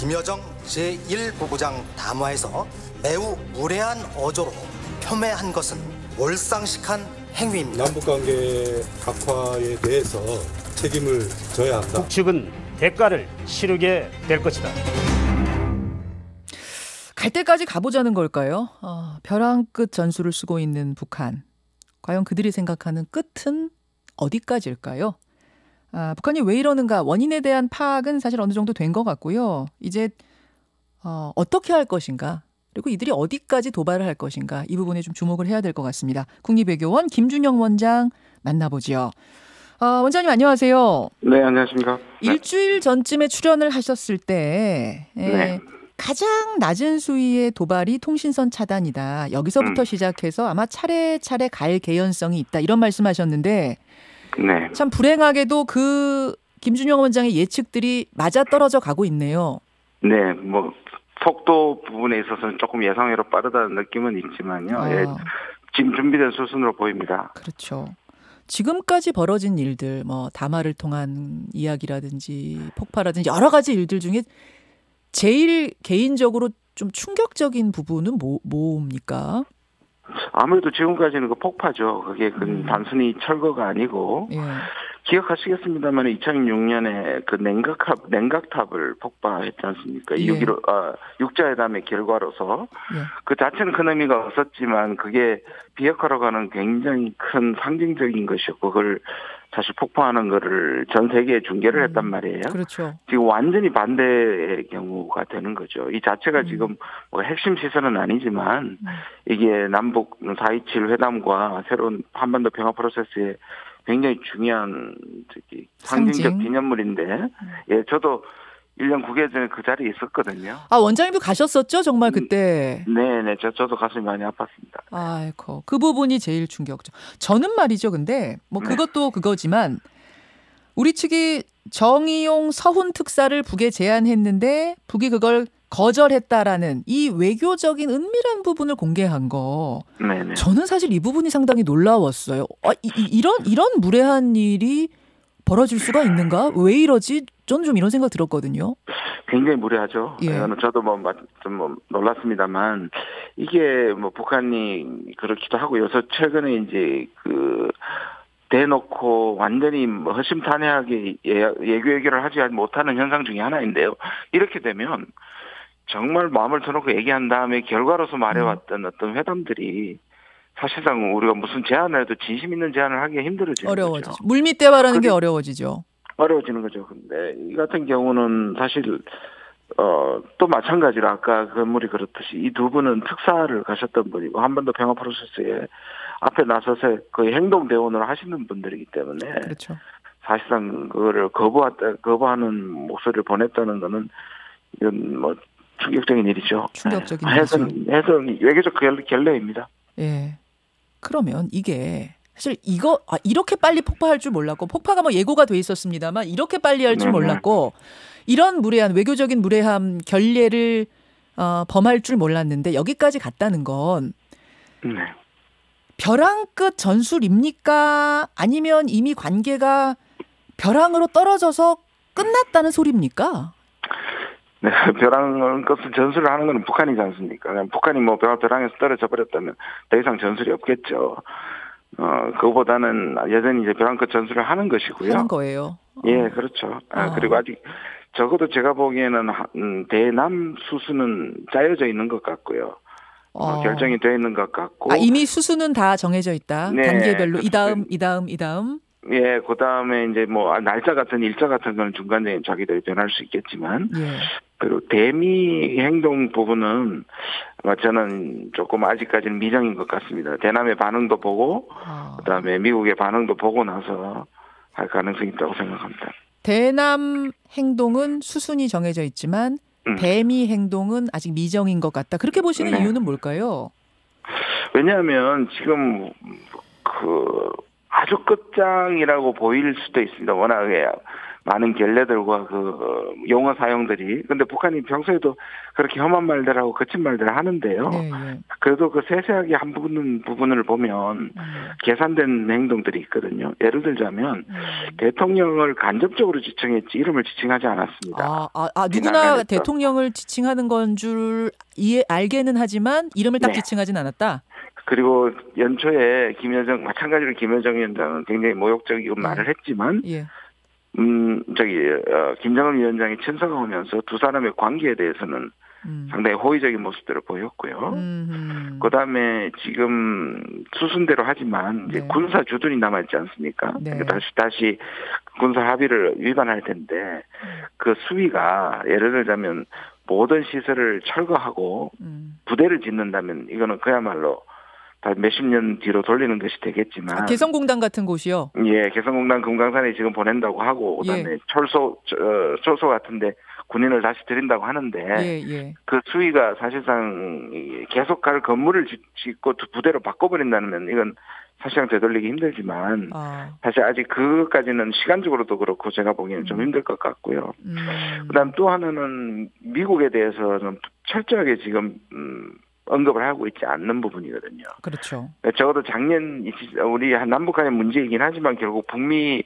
김여정 제1부부장 담화에서 매우 무례한 어조로 폄훼한 것은 몰상식한 행위입니다. 남북관계 악화에 대해서 책임을 져야 한다. 북측은 대가를 치르게 될 것이다. 갈 때까지 가보자는 걸까요? 벼랑 끝 전술을 쓰고 있는 북한. 과연 그들이 생각하는 끝은 어디까지일까요? 북한이 왜 이러는가 원인에 대한 파악은 사실 어느 정도 된 것 같고요. 이제 어떻게 할 것인가 그리고 이들이 어디까지 도발을 할 것인가 이 부분에 좀 주목을 해야 될 것 같습니다. 국립외교원 김준영 원장 만나보죠. 원장님 안녕하세요. 네, 안녕하십니까. 일주일 전쯤에 출연을 하셨을 때 가장 낮은 수위의 도발이 통신선 차단이다. 여기서부터 시작해서 아마 차례차례 갈 개연성이 있다. 이런 말씀하셨는데 네. 참 불행하게도 그 김준영 원장의 예측들이 맞아떨어져 가고 있네요. 네, 뭐 속도 부분에 있어서는 조금 예상외로 빠르다는 느낌은 있지만요. 예, 지금 준비된 수순으로 보입니다. 그렇죠. 지금까지 벌어진 일들, 뭐 담화를 통한 이야기라든지 폭파라든지 여러 가지 일들 중에 제일 개인적으로 좀 충격적인 부분은 뭡니까? 아무래도 지금까지는 그 폭파죠. 그게 단순히 철거가 아니고 예. 기억하시겠습니다만 2006년에 그 냉각탑을 폭파했지 않습니까? 예. 6.15 육자회담의 결과로서 예. 그 자체는 큰 의미가 없었지만 그게 비핵화로 가는 굉장히 큰 상징적인 것이었고 그걸 사실 폭파하는 거를 전 세계에 중계를 했단 말이에요. 그렇죠. 지금 완전히 반대의 경우가 되는 거죠. 이 자체가 지금 뭐 핵심 시설은 아니지만 이게 남북 4.27 회담과 새로운 한반도 평화 프로세스에 굉장히 중요한 상징적 기념물인데, 예, 저도 1년 9개월 전에 그 자리에 있었거든요. 원장님도 가셨었죠? 정말 그때. 네네, 저도 가슴이 많이 아팠습니다. 아이고, 그 부분이 제일 충격적. 저는 말이죠. 근데 뭐 그것도 그거지만 우리 측이 정의용 서훈 특사를 북에 제안했는데 북이 그걸 거절했다라는 이 외교적인 은밀한 부분을 공개한 거. 네네. 저는 사실 이 부분이 상당히 놀라웠어요. 이런 무례한 일이 벌어질 수가 있는가? 왜 이러지? 저는 좀 이런 생각 들었거든요. 굉장히 무례하죠. 예. 저도 좀 놀랐습니다만 이게 뭐 북한이 그렇기도 하고요. 그래서 최근에 이제 대놓고 완전히 허심탄회하게 예교를 하지 못하는 현상 중에 하나인데요. 이렇게 되면 정말 마음을 터놓고 얘기한 다음에 결과로서 말해왔던 어떤 회담들이 사실상 우리가 무슨 제안을 해도 진심 있는 제안을 하기가 힘들어지는 어려워지죠. 거죠. 물밑 대화라는 게 어려워지죠. 어려워지는 거죠. 근데 이 같은 경우는 사실 또 마찬가지로 아까 건물이 그렇듯이 이 두 분은 특사를 가셨던 분이고 한반도 평화 프로세스에 앞에 나서서 거의 행동 대원을 하시는 분들이기 때문에 그렇죠. 사실상 그거를 거부하는 목소리를 보냈다는 거는 이건 뭐 충격적인 일이죠. 충격적인 일이죠. 해선 외교적 결례입니다. 예. 그러면 이게 사실 이렇게 빨리 폭파할 줄 몰랐고 폭파가 뭐 예고가 돼 있었습니다만 이렇게 빨리 할 줄 몰랐고 이런 무례한 외교적인 무례함 결례를 범할 줄 몰랐는데 여기까지 갔다는 건 벼랑 끝 전술입니까? 아니면 이미 관계가 벼랑으로 떨어져서 끝났다는 소리입니까? 네, 벼랑 끝 전술을 하는 건 북한이지 않습니까? 북한이 뭐 벼랑에서 떨어져 버렸다면 더 이상 전술이 없겠죠. 그거보다는 여전히 이제 벼랑 끝 전술을 하는 것이고요. 하는 거예요. 예, 그렇죠. 그리고 아직 적어도 제가 보기에는 대남 수순은 짜여져 있는 것 같고요. 결정이 되어 있는 것 같고. 이미 수순은 다 정해져 있다. 네. 단계별로 이 다음. 예, 그 다음에 이제 뭐 일자 같은 건 중간에 자기들이 변할 수 있겠지만. 예. 그리고 대미 행동 부분은 저는 조금 아직까지는 미정인 것 같습니다. 대남의 반응도 보고 그다음에 미국의 반응도 보고 나서 할 가능성이 있다고 생각합니다. 대남 행동은 수순이 정해져 있지만 대미 행동은 아직 미정인 것 같다. 그렇게 보시는 이유는 뭘까요? 왜냐하면 지금 아주 끝장이라고 보일 수도 있습니다. 워낙에 많은 결례들과 그 용어 사용들이 근데 북한이 평소에도 그렇게 험한 말들하고 거친 말들을 하는데요. 네, 예. 그래도 그 세세하게 한 부분을 보면 계산된 행동들이 있거든요. 예를 들자면 대통령을 간접적으로 지칭했지 이름을 지칭하지 않았습니다. 누구나 대통령을 지칭하는 건 줄 알게는 하지만 이름을 딱 네. 지칭하진 않았다. 그리고 연초에 마찬가지로 김여정 위원장은 굉장히 모욕적인 말을 했지만 예. 김정은 위원장이 친서가 오면서 두 사람의 관계에 대해서는 상당히 호의적인 모습들을 보였고요. 그다음에 지금 수순대로 하지만 이제 네. 군사 주둔이 남아있지 않습니까? 네. 그러니까 다시 군사 합의를 위반할 텐데 그 수위가 예를 들자면 모든 시설을 철거하고 부대를 짓는다면 이거는 그야말로 다 몇십 년 뒤로 돌리는 것이 되겠지만 개성공단 같은 곳이요? 예, 개성공단 금강산에 지금 보낸다고 하고 그다음에 예. 초소 같은데 군인을 다시 들인다고 하는데 예. 그 수위가 사실상 계속 갈 건물을 짓고 부대로 바꿔버린다면 이건 사실상 되돌리기 힘들지만 사실 아직 그것까지는 시간적으로도 그렇고 제가 보기에는 좀 힘들 것 같고요. 그다음 또 하나는 미국에 대해서는 철저하게 지금 언급을 하고 있지 않는 부분이거든요. 그렇죠. 적어도 작년 우리 남북한의 문제이긴 하지만 결국 북미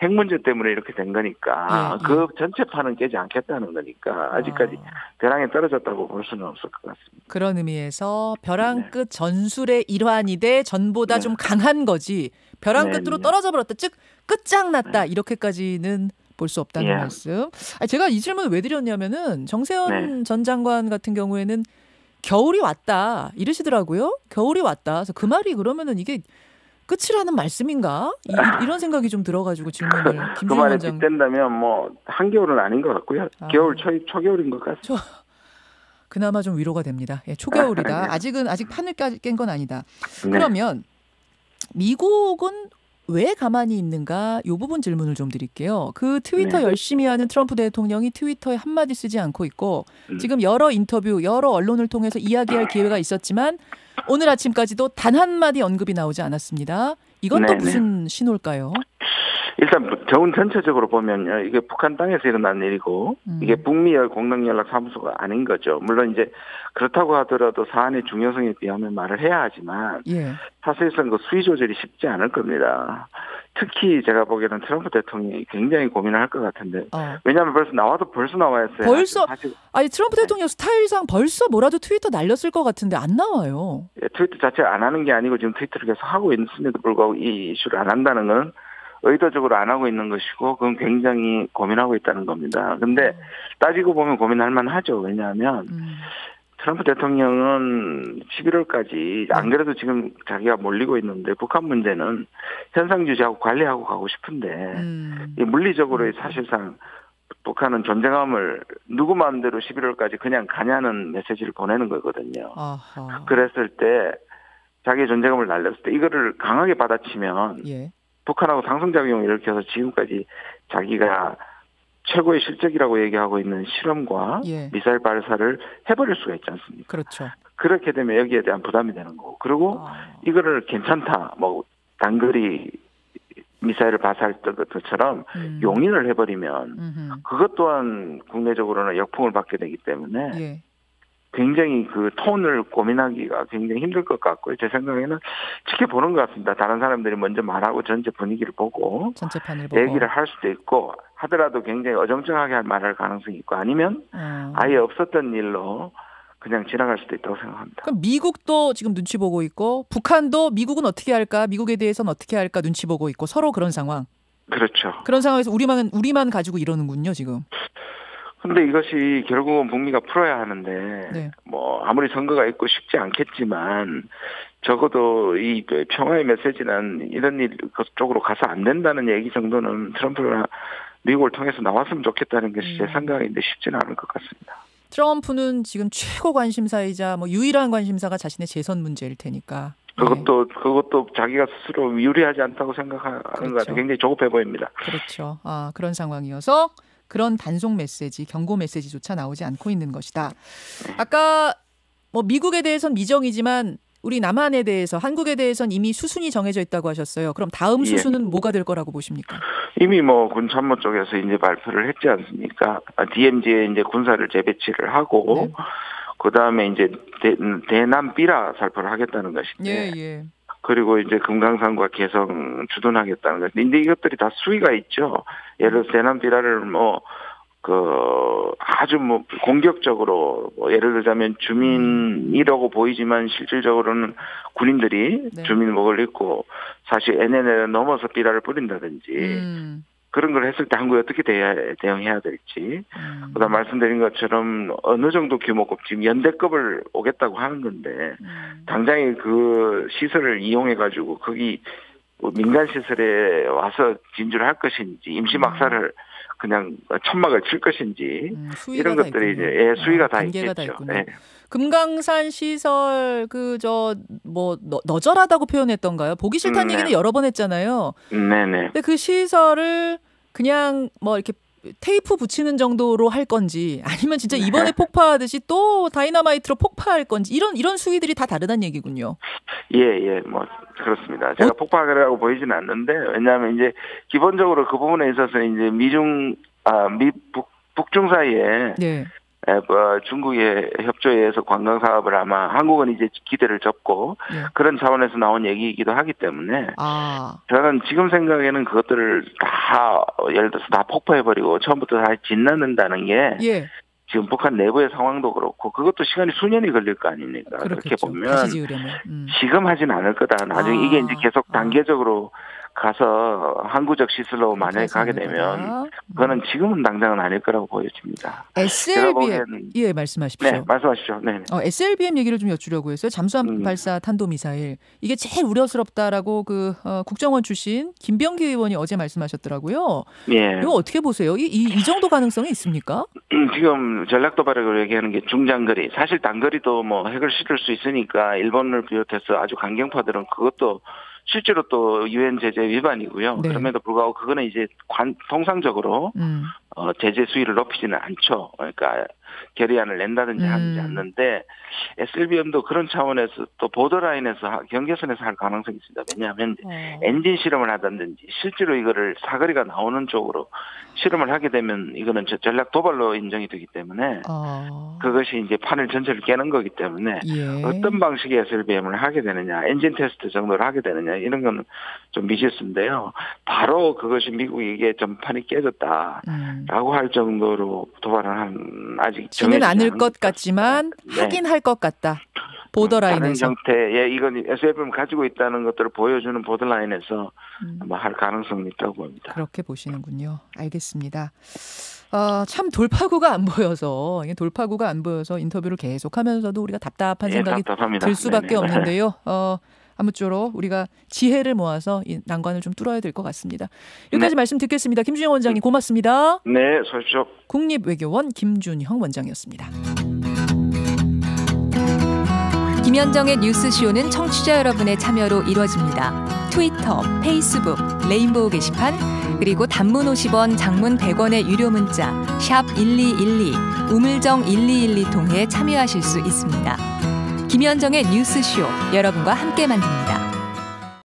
핵 문제 때문에 이렇게 된 거니까 그 전체 판은 깨지 않겠다는 거니까 아직까지 벼랑에 떨어졌다고 볼 수는 없을 것 같습니다. 그런 의미에서 벼랑 끝 전술의 일환이 돼 전보다 좀 강한 거지 벼랑 끝으로 떨어져 버렸다. 즉 끝장났다. 이렇게까지는 볼 수 없다는 말씀. 제가 이 질문을 왜 드렸냐면은 정세현 전 장관 같은 경우에는 겨울이 왔다 이러시더라고요. 겨울이 왔다. 그래서 그 말이 그러면은 이게 끝이라는 말씀인가? 이런 생각이 좀 들어가지고 질문을 그 말에 김준일 원장. 빗댄다면 뭐 한겨울은 아닌 것 같고요. 겨울 초겨울인 것 같습니다. 그나마 좀 위로가 됩니다. 예, 초겨울이다. 아직 판을 깬 건 아니다. 네. 그러면 미국은 왜 가만히 있는가? 이 부분 질문을 좀 드릴게요. 그 트위터 열심히 하는 트럼프 대통령이 트위터에 한마디 쓰지 않고 있고 지금 여러 인터뷰, 여러 언론을 통해서 이야기할 기회가 있었지만 오늘 아침까지도 단 한마디 언급이 나오지 않았습니다. 이건 또 무슨 신호일까요? 일단 전체적으로 보면요. 이게 북한 땅에서 일어난 일이고 이게 북미 공동연락사무소가 아닌 거죠. 물론 이제 그렇다고 하더라도 사안의 중요성에 비하면 말을 해야 하지만 사실상 그 수위 조절이 쉽지 않을 겁니다. 특히 제가 보기에는 트럼프 대통령이 굉장히 고민을 할 것 같은데 왜냐하면 벌써 나와야 했어요. 아니 트럼프 대통령 스타일상 벌써 뭐라도 트위터 날렸을 것 같은데 안 나와요. 예, 트위터 자체를 안 하는 게 아니고 지금 트위터를 계속 하고 있음에도 불구하고 이 이슈를 안 한다는 건 의도적으로 안 하고 있는 것이고 그건 굉장히 고민하고 있다는 겁니다. 근데 따지고 보면 고민할 만하죠. 왜냐하면 트럼프 대통령은 11월까지 안 그래도 지금 자기가 몰리고 있는데 북한 문제는 현상 유지하고 관리하고 가고 싶은데 이 물리적으로 사실상 북한은 존재감을 누구 마음대로 11월까지 그냥 가냐는 메시지를 보내는 거거든요. 그랬을 때 자기의 존재감을 날렸을 때 이거를 강하게 받아치면 북한하고 상승작용을 일으켜서 지금까지 자기가 최고의 실적이라고 얘기하고 있는 실험과 미사일 발사를 해버릴 수가 있지 않습니까? 그렇죠. 그렇게 되면 여기에 대한 부담이 되는 거고. 그리고 이거를 괜찮다. 뭐 단거리 미사일을 발사할 것처럼 용인을 해버리면 그것 또한 국내적으로는 역풍을 받게 되기 때문에 굉장히 그 톤을 고민하기가 굉장히 힘들 것 같고요. 제 생각에는 지켜보는 것 같습니다. 다른 사람들이 먼저 말하고 전체 분위기를 보고 전체판을 보고 얘기를 할 수도 있고 하더라도 굉장히 어정쩡하게 말할 가능성이 있고 아니면 아예 없었던 일로 그냥 지나갈 수도 있다고 생각합니다. 그럼 미국도 지금 눈치 보고 있고 북한도 미국은 어떻게 할까? 미국에 대해서는 어떻게 할까? 눈치 보고 있고 서로 그런 상황. 그렇죠. 그런 상황에서 우리만 가지고 이러는군요, 지금. 근데 이것이 결국은 북미가 풀어야 하는데 뭐 아무리 선거가 있고 쉽지 않겠지만 적어도 이 평화의 메시지는 이런 일 쪽으로 가서 안 된다는 얘기 정도는 트럼프나 미국을 통해서 나왔으면 좋겠다는 것이 제 생각인데 쉽지는 않을 것 같습니다. 트럼프는 지금 최고 관심사이자 뭐 유일한 관심사가 자신의 재선 문제일 테니까. 그것도 자기가 스스로 유리하지 않다고 생각하는 것 같아요. 굉장히 조급해 보입니다. 그렇죠. 그런 상황이어서 그런 단속 메시지, 경고 메시지조차 나오지 않고 있는 것이다. 아까 뭐 미국에 대해서는 미정이지만 우리 남한에 대해서 한국에 대해서는 이미 수순이 정해져 있다고 하셨어요. 그럼 다음 수순은 뭐가 될 거라고 보십니까? 이미 뭐 군 참모 쪽에서 이제 발표를 했지 않습니까? DMZ에 이제 군사를 재배치를 하고 그 다음에 이제 대남 비라 살포를 하겠다는 것인데. 그리고 이제 금강산과 개성 주둔하겠다는 것. 근데 이것들이 다 수위가 있죠. 예를 들어서 대남 비라를 아주 공격적으로 예를 들자면 주민이라고 보이지만 실질적으로는 군인들이 주민 목을 잇고 사실 NNL을 넘어서 비라를 뿌린다든지 그런 걸 했을 때 한국이 어떻게 대응해야 될지. 그다음 말씀드린 것처럼 어느 정도 규모급 지금 연대급을 오겠다고 하는 건데 당장에 그 시설을 이용해 가지고 거기 민간 시설에 와서 진주를 할 것인지 임시 막사를 그냥 천막을 칠 것인지 이런 것들이 이제 수위가 다 있겠죠. 금강산 시설 너절하다고 표현했던가요? 보기 싫다는 얘기는 여러 번 했잖아요. 네네. 근데 그 시설을 그냥 이렇게 테이프 붙이는 정도로 할 건지 아니면 진짜 이번에 폭파하듯이 또 다이너마이트로 폭파할 건지 이런 수위들이 다 다르다는 얘기군요. 예, 그렇습니다. 제가 폭파하라고 보이지는 않는데 왜냐하면 이제 기본적으로 그 부분에 있어서 이제 북중 사이에 중국의 협조에 의해서 관광 사업을 아마 한국은 이제 기대를 접고 그런 차원에서 나온 얘기이기도 하기 때문에 저는 지금 생각에는 그것들을 다 예를 들어서 다 폭파해버리고 처음부터 다 짓는다는 게 지금 북한 내부의 상황도 그렇고 그것도 시간이 수년이 걸릴 거 아닙니까? 그렇게 보면 지금 하진 않을 거다. 나중에 이게 이제 계속 단계적으로 가서 항구적 시설로 만약에 가게 되면 그거는 지금은 당장은 아닐 거라고 보여집니다. SLBM 말씀하십시오. 네, 말씀하십시오. 네. SLBM 얘기를 좀 여쭈려고 했어요. 잠수함 발사 탄도미사일 이게 제일 우려스럽다라고 국정원 출신 김병기 의원이 어제 말씀하셨더라고요. 이거 어떻게 보세요? 이 정도 가능성이 있습니까? 지금 전략 도발이라고 얘기하는 게 중장거리, 사실 단거리도 핵을 실을 수 있으니까 일본을 비롯해서 아주 강경파들은 그것도 실제로 또 유엔 제재 위반이고요. 그럼에도 불구하고 그거는 이제 통상적으로 제재 수위를 높이지는 않죠. 그러니까 결의안을 낸다든지 하지 않는데 SLBM도 그런 차원에서 또 보더라인에서 경계선에서 할 가능성이 있습니다. 왜냐하면 엔진 실험을 하든지 실제로 이거를 사거리가 나오는 쪽으로 실험을 하게 되면 이거는 전략 도발로 인정이 되기 때문에 그것이 이제 판을 전체를 깨는 거기 때문에 어떤 방식의 SLBM을 하게 되느냐, 엔진 테스트 정도를 하게 되느냐 이런 건 좀 미지수인데요. 바로 그것이 미국이 이게 전판이 깨졌다라고 할 정도로 도발을 한 아직 지는 않을 것 같지만 하긴 할 것 같다. 보더라인에서. 다른 형태의 이건 SLBM을 가지고 있다는 것들을 보여주는 보더라인에서 아마 할 가능성이 있다고 봅니다. 그렇게 보시는군요. 알겠습니다. 참 돌파구가 안 보여서 인터뷰를 계속하면서도 우리가 답답한 생각이 들 수밖에 없는데요. 아무쪼록 우리가 지혜를 모아서 이 난관을 좀 뚫어야 될 것 같습니다. 여기까지 말씀 듣겠습니다. 김준형 원장님 고맙습니다. 네, 수고하십시오. 국립외교원 김준형 원장이었습니다. 김현정의 뉴스쇼는 청취자 여러분의 참여로 이루어집니다. 트위터, 페이스북, 레인보우 게시판, 그리고 단문 50원, 장문 100원의 유료 문자 샵 1212, 우물정 1212 통해 참여하실 수 있습니다. 김현정의 뉴스쇼, 여러분과 함께 만듭니다.